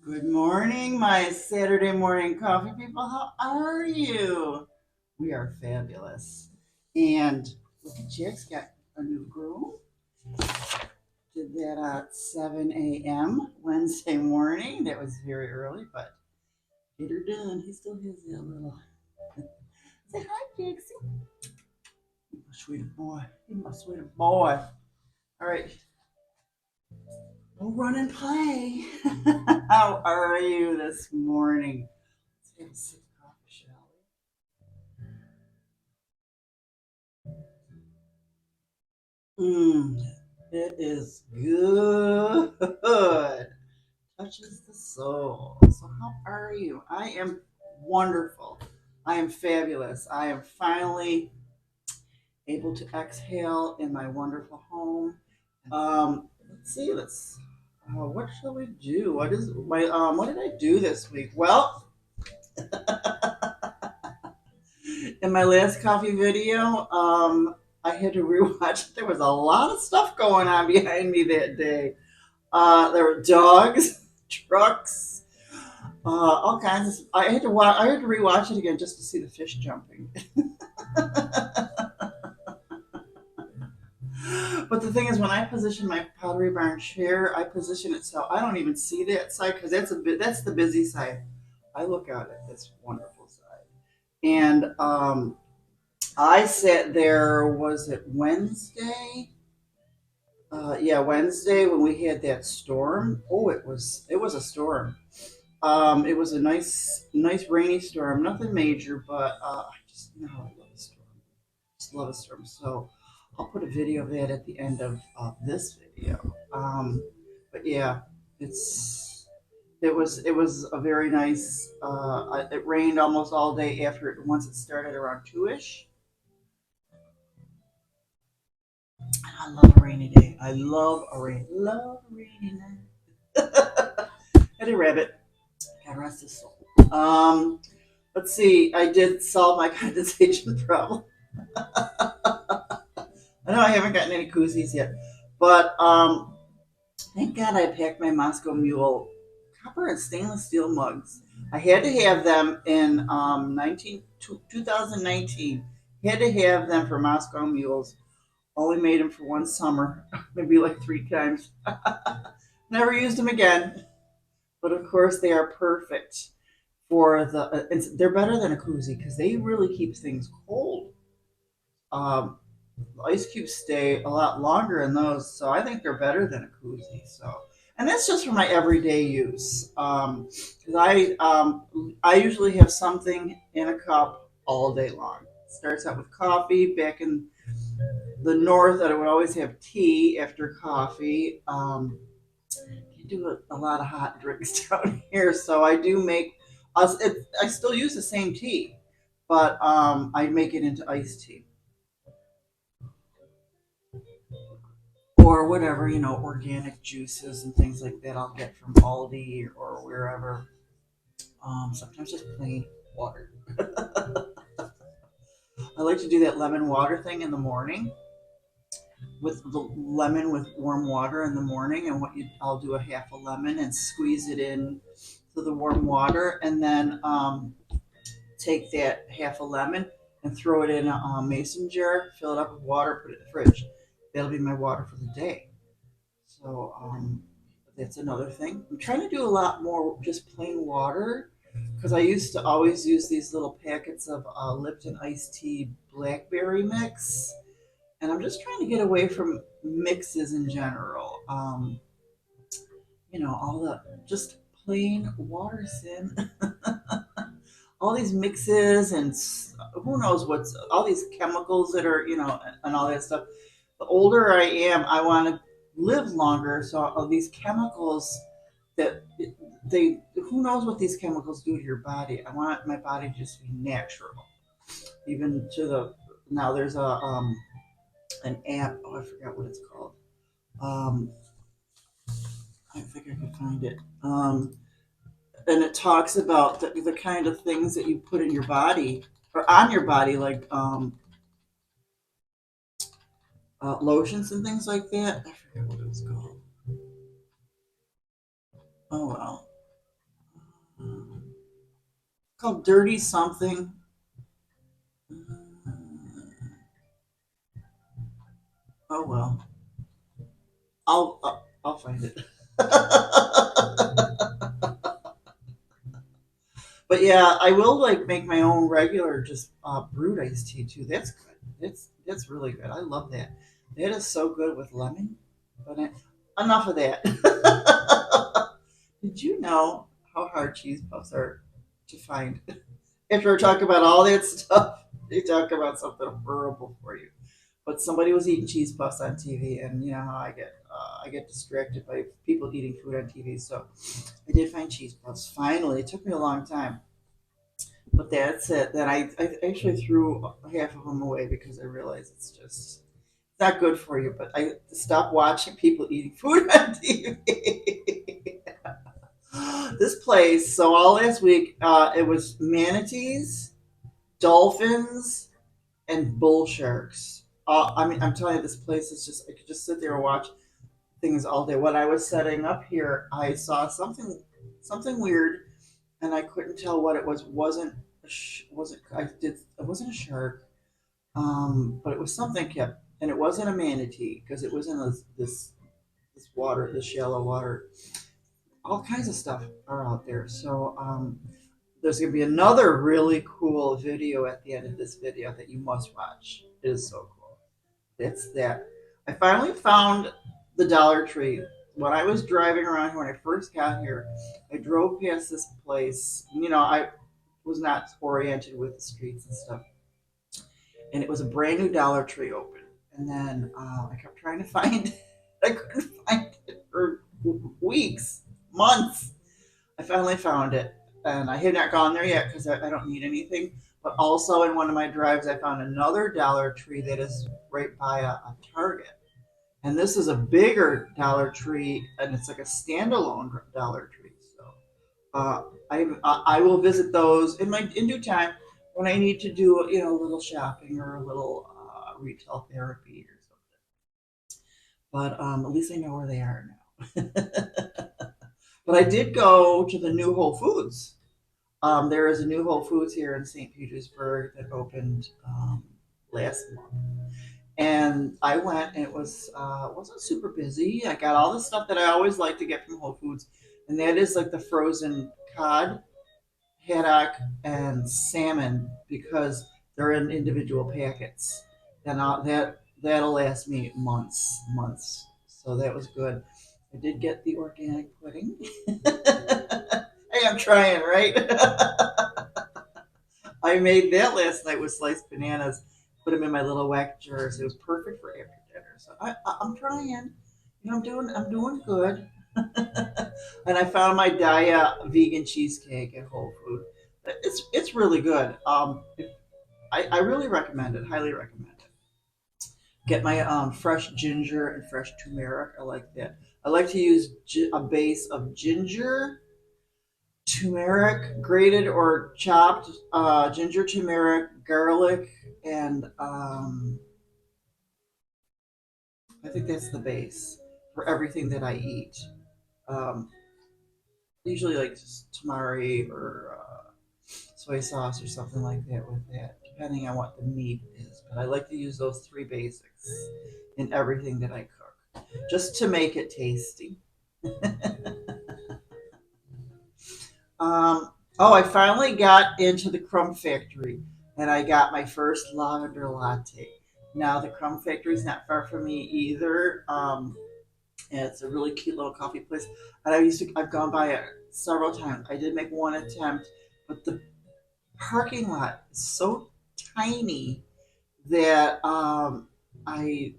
Good morning, my Saturday morning coffee people. How are you? We are fabulous. And Jack's got a new groom. Did that at 7 a.m. Wednesday morning. That was very early, but get her done. He still has that little. Say hi, Jaxie. He's my sweet boy. He's my sweet boy. All right, we'll run and play. How are you this morning? Let's have a sip of coffee, shall we? It is good. Touches the soul. So, how are you? I am wonderful. I am fabulous. I am finally able to exhale in my wonderful home. Let's see. What shall we do? What is my What did I do this week? Well, in my last coffee video, I had to rewatch. There was a lot of stuff going on behind me that day. There were dogs, trucks, all kinds of. I had to watch. I had to rewatch it again just to see the fish jumping. But the thing is, when I position my Pottery Barn chair, I position it so I don't even see that side because that's the busy side. I look out at this wonderful side, and I sat there. Was it Wednesday? Yeah, Wednesday when we had that storm. Oh, it was a storm. It was a nice rainy storm. Nothing major, but I just no, I love a storm. Just love a storm. So I'll put a video of that at the end of this video. But yeah, it's it was a very nice. It rained almost all day after it once it started around 2ish. I love a rainy day. I love a rainy night. And a rabbit. God rest his soul. Let's see. I did solve my condensation problem. I know I haven't gotten any koozies yet, but thank God I packed my Moscow Mule copper and stainless steel mugs. I had to have them in 2019. Had to have them for Moscow Mules. Only made them for one summer, maybe like 3 times. Never used them again. But of course, they are perfect for they're better than a koozie because they really keep things cold. Um, ice cubes stay a lot longer in those, so I think they're better than a koozie. So, and that's just for my everyday use. Because I usually have something in a cup all day long. It starts out with coffee. Back in the north, I would always have tea after coffee. You do a lot of hot drinks down here, so I do make us. I still use the same tea, but I make it into iced tea or whatever organic juices and things like that. I'll get from Aldi or wherever. Sometimes just plain water. I like to do that lemon water thing in the morning with the lemon with warm water in the morning, and I'll do a half a lemon and squeeze it in to the warm water, and then take that half a lemon and throw it in a mason jar, fill it up with water, put it in the fridge. That'll be my water for the day. So that's another thing. I'm trying to do a lot more just plain water because I used to always use these little packets of Lipton iced tea blackberry mix, and I'm just trying to get away from mixes in general. All the just plain water sin. All these mixes and who knows what's all these chemicals that are and all that stuff. The older I am, I want to live longer, so all these chemicals that they who knows what these chemicals do to your body. I want my body to just be natural, even to the now there's a an app. Oh, I forgot what it's called. um I think I can find it. And it talks about the kind of things that you put in your body or on your body, like lotions and things like that. I forget what it was called. Oh well. called Dirty Something. Oh well, I'll find it. But yeah, I will like make my own regular just brewed iced tea too. That's good. That's really good. I love that. That is so good with lemon. But enough of that. Did you know how hard cheese puffs are to find? After we're talking about all that stuff, they talk about something horrible for you. But somebody was eating cheese puffs on TV, and you know how I get distracted by people eating food on TV. So I did find cheese puffs. Finally, it took me a long time, but that's it. Then I actually threw half of them away because I realized it's not good for you. But I stopped watching people eating food on TV. This place, so all last week, it was manatees, dolphins, and bull sharks. I mean, I'm telling you, this place is just, I could just sit there and watch things all day. When I was setting up here, I saw something weird, and I couldn't tell what it was. Wasn't I did it wasn't a shark, but it was something kept, and it wasn't a manatee because it was in this water, this shallow water. All kinds of stuff are out there. So there's going to be another really cool video at the end of this video that you must watch. It is so cool. It's that. I finally found the Dollar Tree. When I was driving around here, when I first got here, I drove past this place. You know, I was not oriented with the streets and stuff. And it was a brand new Dollar Tree open. And then I kept trying to find it. I couldn't find it for weeks, months. I finally found it, and I had not gone there yet because I don't need anything. But also in one of my drives, I found another Dollar Tree that is right by a Target, and this is a bigger Dollar Tree, and it's like a standalone Dollar Tree. So I will visit those in due time when I need to do a little shopping or a little retail therapy or something. But at least I know where they are now. But I did go to the new Whole Foods. There is a new Whole Foods here in St. Petersburg that opened last month, and I went, and it wasn't super busy. I got all the stuff that I always like to get from Whole Foods, and that is like the frozen cod, haddock, and salmon because they're in individual packets, and that'll last me months. So that was good. I did get the organic pudding. Hey, I'm trying, right? I made that last night with sliced bananas. Put them in my little wax jars. It was perfect for after dinner. So I'm trying. I'm doing good. And I found my Daya vegan cheesecake at Whole Food. It's really good. I really recommend it. Highly recommend it. Get my fresh ginger and fresh turmeric. I like that. I like to use a base of ginger, turmeric, grated or chopped, ginger, turmeric, garlic, and I think that's the base for everything that I eat. Um, Usually, like just tamari or soy sauce or something like that with that, depending on what the meat is. But I like to use those three basics in everything that I cook, just to make it tasty. Oh, I finally got into the Crumb Factory and I got my first lavender latte. Now, the Crumb Factory is not far from me either. And it's a really cute little coffee place. And I've gone by it several times. I did make one attempt, but the parking lot is so tiny that I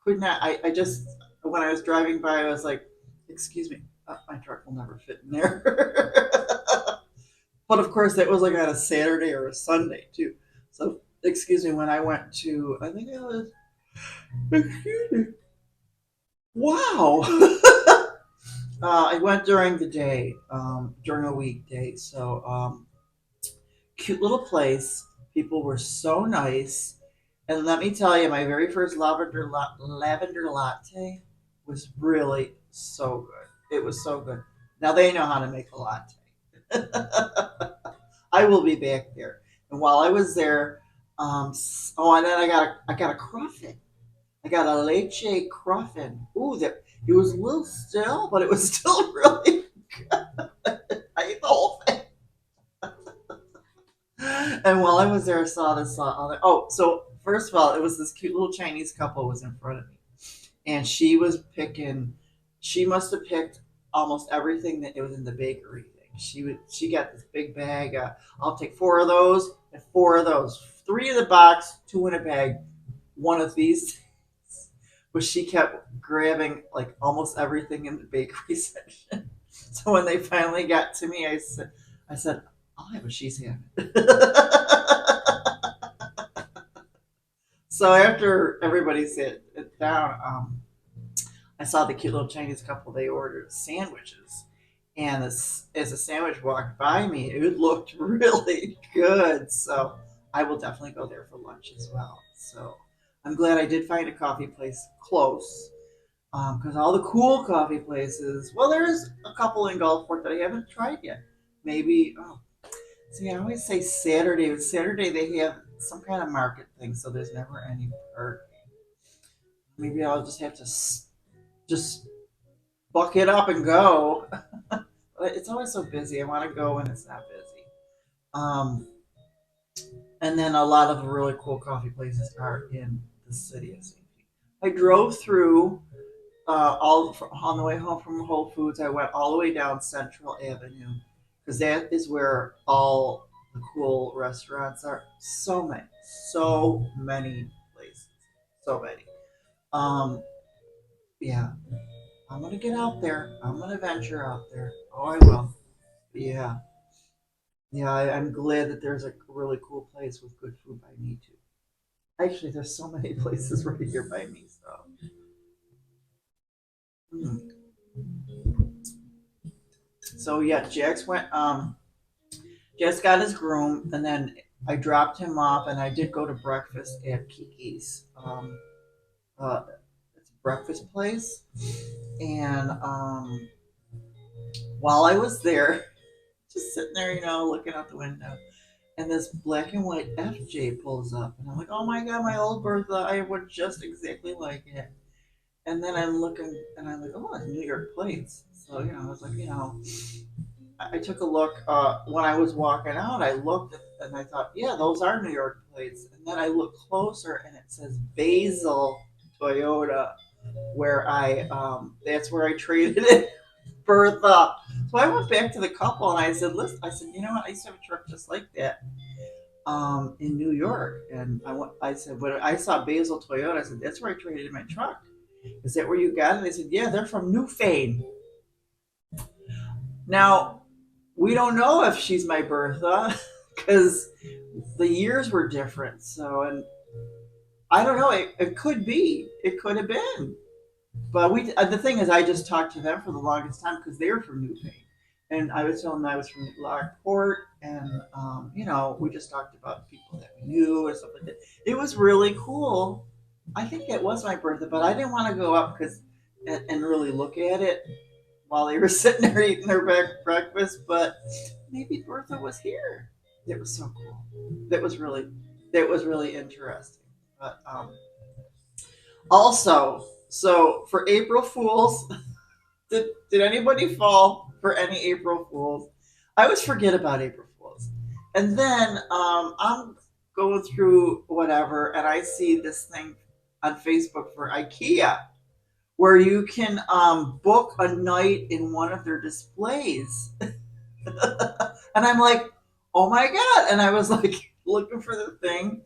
could not. I just, when I was driving by, I was like, excuse me, my truck will never fit in there. But of course, that was like on a Saturday or a Sunday too. So excuse me, when I went to, I think it was, excuse me, wow. I went during the day, during a weekday. So cute little place. People were so nice. And let me tell you, my very first lavender latte was really so good. It was so good. Now they know how to make a latte. I will be back there. And while I was there, and then I got a cruffin. I got a leche cruffin. Ooh, that it was a little still, but it was still really good. I ate the whole thing. And while I was there, I saw this other. Oh, so first of all, it was this cute little Chinese couple was in front of me, and she was picking. She must have picked almost everything that it was in the bakery thing. She got this big bag. I'll take four of those and four of those. Three in the box, two in a bag. One of these. But she kept grabbing like almost everything in the bakery section. So when they finally got to me, I said, I'll have what she's having. So after everybody sat down, I saw the cute little Chinese couple. They ordered sandwiches, and as a sandwich walked by me, it looked really good. So I will definitely go there for lunch as well. So I'm glad I did find a coffee place close because all the cool coffee places. Well, there's a couple in Gulfport that I haven't tried yet. Maybe. Oh, see, I always say Saturday. But Saturday they have some kind of market thing, so there's never any parking. Maybe I'll just have to just buck it up and go. It's always so busy. I want to go when it's not busy. Um, and then a lot of the really cool coffee places are in the city of St. Pete. I drove through on the way home from Whole Foods. I went all the way down Central Avenue because that is where all the cool restaurants are. So many places, so many. Um, yeah, I'm gonna get out there. I'm gonna venture out there. Oh, I will. Yeah, yeah. I'm glad that there's a really cool place with good food by me too. Actually, there's so many places right here by me. So yeah, Jax got his groom, and then I dropped him off, and I did go to breakfast at Kiki's. Uh, it's a breakfast place, and while I was there, just sitting there, looking out the window, and this black and white FJ pulls up, and I'm like, oh my god, my old Bertha, I would just exactly like it. And then I'm looking, and I'm like, oh, it's New York plates. So I was like, I took a look when I was walking out. I looked and I thought, yeah, those are New York plates. And then I looked closer, and it says Basil Toyota, where I that's where I traded it Bertha. So I went back to the couple and I said, listen, I said, you know what? I used to have a truck just like that in New York. And I said, when I saw Basil Toyota, I said, that's where I traded in my truck. Is that where you got it? They said, yeah, they're from Newfane. Now, we don't know if she's my Bertha because the years were different. So, and I don't know. It could be. It could have been. But the thing is, I just talked to them for the longest time because they were from Newfane. And I was telling them I was from Lockport, and we just talked about people that we knew and stuff like that. It was really cool. I think that was my Bertha, but I didn't want to go up because and really look at it while they were sitting there eating their breakfast. But maybe Bertha was here. It was so cool. That was really interesting. But also, so for April Fools, did anybody fall for any April Fools? I always forget about April Fools, and then I'm going through whatever, and I see this thing on Facebook for IKEA where you can book a night in one of their displays. And I'm like, oh my god! And I was like looking for the thing,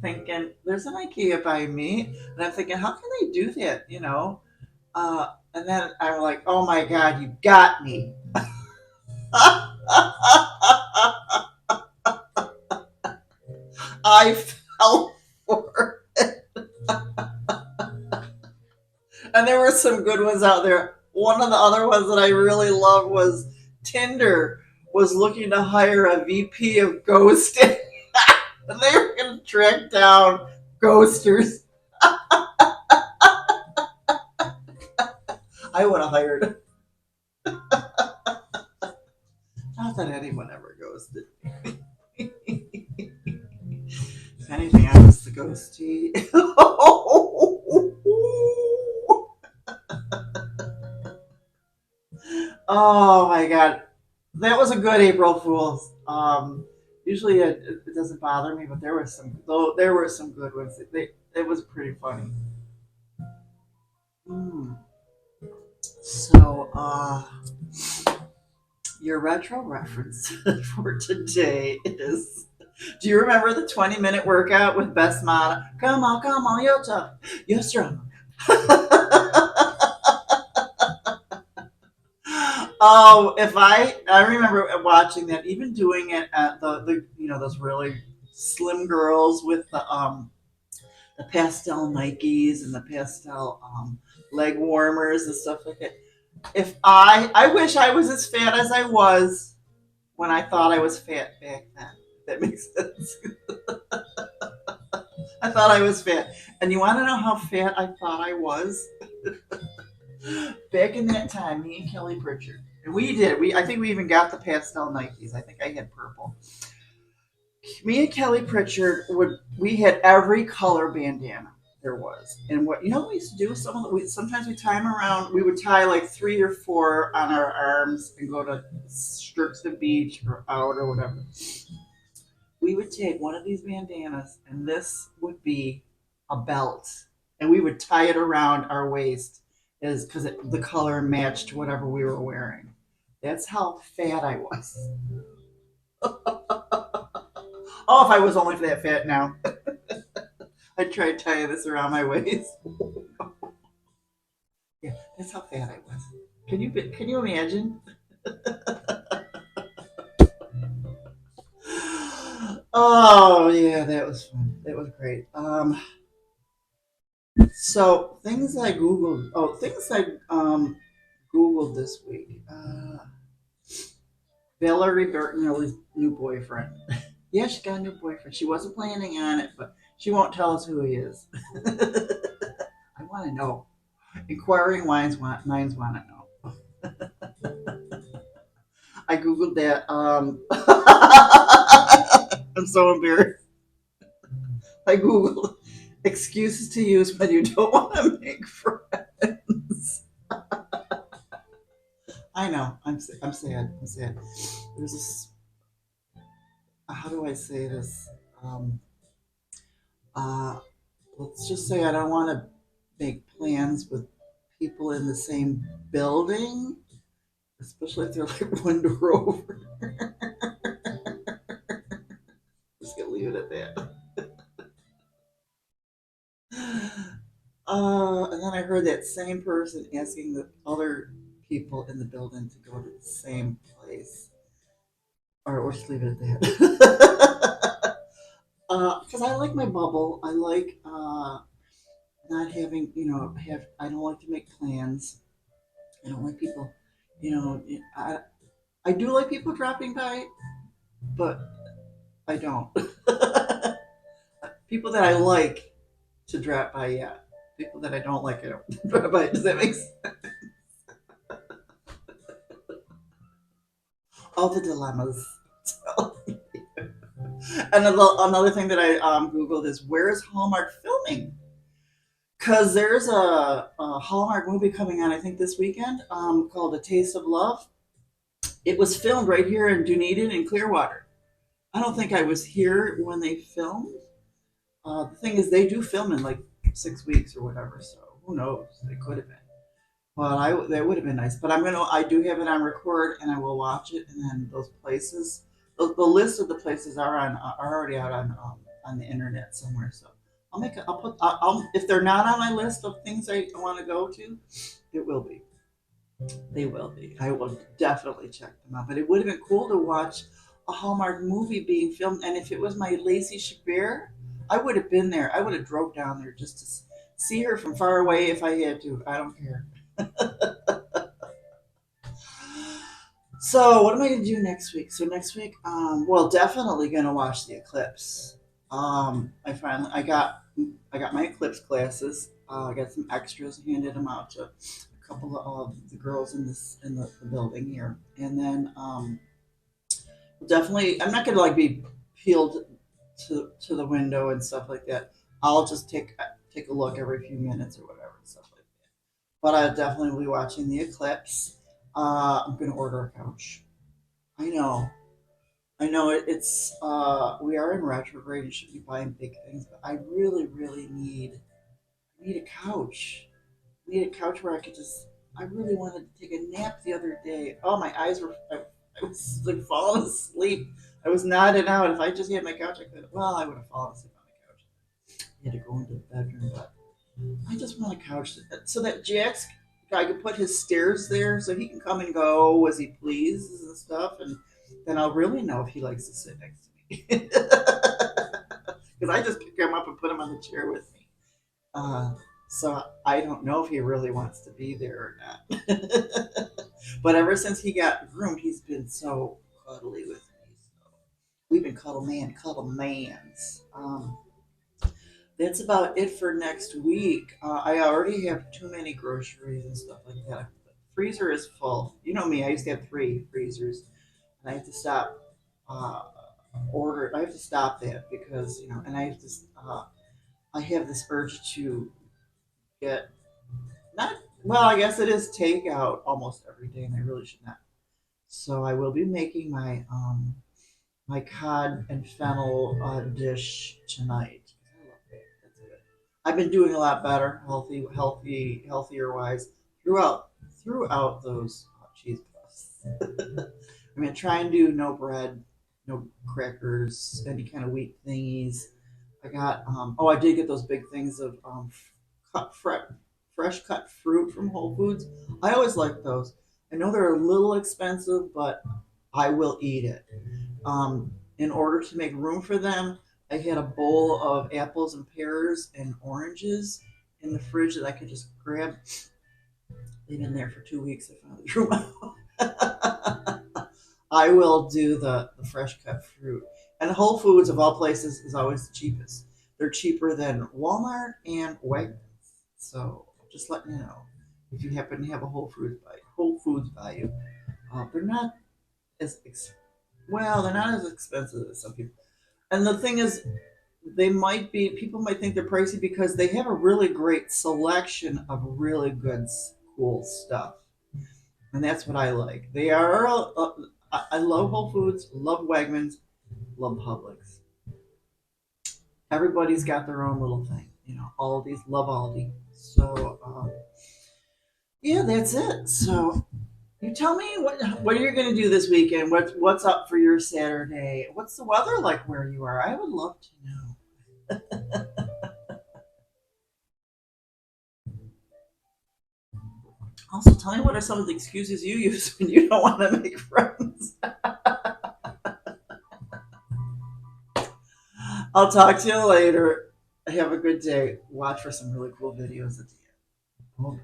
thinking there's an IKEA by me, and I'm thinking, how can they do that? And then I'm like, oh my god, you got me. I fell for it. And there were some good ones out there. One of the other ones that I really loved was Tinder was looking to hire a VP of ghosting. And they were going to track down ghosters. I would have hired. Not that anyone ever ghosted me. If anything, I was the ghosty. Oh my god, that was a good April Fool's. Usually it doesn't bother me, but there was some. Though there were some good ones. It was pretty funny. Mm. So, your retro reference for today is. Do you remember the 20-minute workout with Best Mata? Come on, you're tough, you're strong. Oh, if I remember watching that, even doing it at the those really slim girls with the pastel Nikes and the pastel leg warmers and stuff like that. If I wish I was as fat as I was when I thought I was fat back then. That makes sense. I thought I was fat. And you want to know how fat I thought I was? Back in that time, me and Kelly Pritchard. And we did. I think we even got the pastel Nikes. I think I had purple. Me and Kelly Pritchard we had every color bandana there was. And what we used to do, sometimes we tie them around. We would tie like 3 or 4 on our arms and go to strips the beach or out or whatever. We would take one of these bandanas, and this would be a belt, and we would tie it around our waist, is because the color matched whatever we were wearing. That's how fat I was. Oh, if I was only that fat now, I'd try tying this around my waist. Yeah, that's how fat I was. Can you imagine? Oh yeah, that was fun. That was great. So things I googled this week. Valerie Bertinelli's new boyfriend. Yeah, she got a new boyfriend. She wasn't planning on it, but she won't tell us who he is. I want to know. Inquiring minds want to know. I googled that. I'm so embarrassed. I googled excuses to use when you don't want to make friends. I know. I'm sad. I'm sad. There's this. How do I say this? Um, uh, let's just say I don't want to make plans with people in the same building, especially if they're like one door over. Just gonna leave it at that. And then I heard that same person asking the other people in the building to go to the same place. Or just leave it at that. Because I like my bubble. I like not having, I don't like to make plans. I don't like people, you know, I do like people dropping by, but I don't. People that I like to drop by, yeah. People that I don't like, I don't drop by. Does that make sense? All the dilemmas. Another thing that I googled is where is Hallmark filming? Because there's a Hallmark movie coming on, I think this weekend, called A Taste of Love. It was filmed right here in Dunedin in Clearwater. I don't think I was here when they filmed. The thing is, they do film in like 6 weeks or whatever, so who knows? They could have been. Well, that would have been nice. But I do have it on record, and I will watch it. And then those places, the list of the places are already out on the internet somewhere. So if they're not on my list of things I want to go to, it will be. They will be. I will definitely check them out. But it would have been cool to watch a Hallmark movie being filmed. And if it was my Lacey Chabert, I would have been there. I would have drove down there just to see her from far away if I had to. I don't care. So what am I going to do next week? So next week, well, definitely going to watch the eclipse. I got my eclipse classes. I got some extras, handed them out to a couple of the girls in the building here, and then Definitely, I'm not gonna like be peeled to the window and stuff like that. I'll just take a look every few minutes or whatever and stuff like that. But I'll definitely be watching the eclipse. I'm gonna order a couch. I know, I know it's we are in retrograde. You should be buying big things, but I really, really need a couch. I need a couch where I could just. I really wanted to take a nap the other day. Oh, my eyes were. I was like falling asleep. I was nodding out. If I just had my couch, I could. Well, I would have fallen asleep on the couch. I had to go into the bedroom, but I just want a couch so that Jack's I could put his stairs there so he can come and go as he pleases and stuff, and then I'll really know if he likes to sit next to me. Because I just pick him up and put him on the chair with me. Uh, so I don't know if he really wants to be there or not. But ever since he got groomed, he's been so cuddly with me. So we've been cuddle mans. That's about it for next week. I already have too many groceries and stuff like that. The freezer is full. You know me. I used to have 3 freezers, and I have to stop. Uh, I have to stop that because and I have to. I have this urge to get not well. I guess it is takeout almost every day, and I really should not. So I will be making my cod and fennel dish tonight. I love it. That's good. I've been doing a lot better, healthier wise throughout those cheese puffs. I mean, try and do no bread, no crackers, any kind of wheat thingies. I got I did get those big things of cut fresh cut fruit from Whole Foods. I always like those. I know they're a little expensive, but I will eat it. In order to make room for them, I had a bowl of apples and pears and oranges in the fridge that I could just grab. They've been there for 2 weeks. I finally threw them out. I will do the fresh cut fruit. And Whole Foods, of all places, is always the cheapest. They're cheaper than Walmart and Wegmans. So just letting you know if you happen to have a Whole Foods value, they're not as they're not as expensive as some people. And the thing is, people might think they're pricey because they have a really great selection of really good, cool stuff. And that's what I like. They are, I love Whole Foods, love Wegmans, love Publix. Everybody's got their own little thing. Aldi's, love Aldi. So, yeah, that's it. So, you tell me what you're going to do this weekend. What's up for your Saturday? What's the weather like where you are? I would love to know. Also, tell me what are some of the excuses you use when you don't want to make friends. I'll talk to you later. Have a good day. Watch for some really cool videos at the end. Oh,